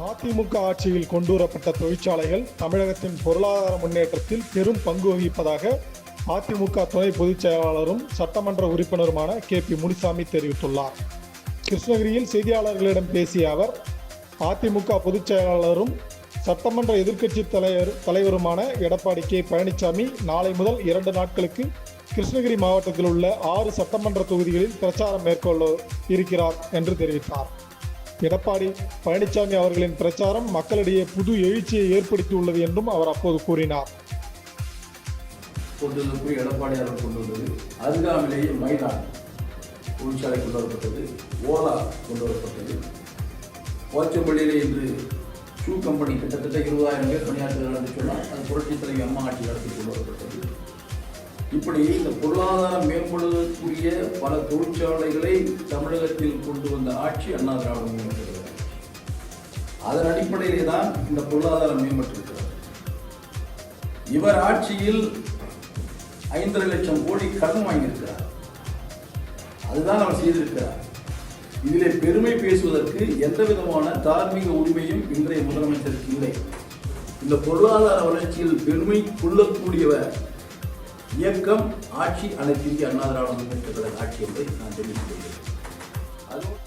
அதிமுக ஆட்சியில் கொண்டுவரப்பட்ட தொழிற்சாலைகள் தமிழகத்தின் பொருளாதார முன்னேற்றத்தில் பெரும் பங்கு வகிப்பதாக அதிமுக துணை பொதுச் செயலாளரும் சட்டமன்ற உறுப்பினருமான KP முனிசாமி தெரிவித்துள்ளார். கிருஷ்ணகிரியில் செய்தியாளர்களிடம் பேசிய அவர், அதிமுக பொதுச் செயலாளரும் சட்டமன்ற எதிர்க்கட்சி தலைவருமான எடப்பாடி K பழனிசாமி நாளை முதல் 2 நாட்களுக்கு கிருஷ்ணகிரி மாவட்டத்தில் உள்ள 6 சட்டமன்ற தொகுதிகளில் பிரச்சாரம் மேற்கொள்ள இருக்கிறார் என்று தெரிவித்தார். எடப்பாடி பழனிசாமி அவர்களின் பிரச்சாரம் மக்களிடையே புது எழுச்சியை ஏற்படுத்தியுள்ளது என்றும் அவர் அப்போது கூறினார். எடப்பாடி அவர்கள் கொண்டு வந்தது அருகாமையிலேயே மைதான் தொழிற்சாலை கொண்டு வரப்பட்டது, ஓலா கொண்டு வரப்பட்டது. போச்சம்பள்ளியிலே இன்று ஷூ கம்பெனி கிட்டத்தட்ட 20,000 பேர் பணியாற்றுகிறார்கள் என்று சொன்னால் அது புரட்சித் தலைவி அம்மா ஆட்சி காலத்தில் கொண்டு வரப்பட்டது. இப்படி இந்த பொருளாதாரம் மேம்படுவதற்குரிய பல தொழிற்சாலைகளை தமிழகத்தில் கொண்டு வந்த ஆட்சி அண்ணா திராவிட முன்னேற்ற கழகம். அதன் அடிப்படையிலே தான் இந்த பொருளாதாரம் மேம்பட்டிருக்கிறது. இவர் ஆட்சியில் 5.5 லட்சம் கோடி கடன் வாங்கியிருக்கிறார். அதுதான் அவர் செய்திருக்கிறார். இதிலே பெருமை பேசுவதற்கு எந்த விதமான தார்மீக உரிமையும் இன்றைய முதலமைச்சருக்கு இல்லை. இந்த பொருளாதார வளர்ச்சியில் பெருமை கொள்ளக்கூடியவர் இயக்கம் ஆட்சி அனைத்து இந்திய அண்ணா திராவிட முன்னேற்ற கழக ஆட்சி என்பதை நான் தெரிவித்துக் கொள்கிறேன்.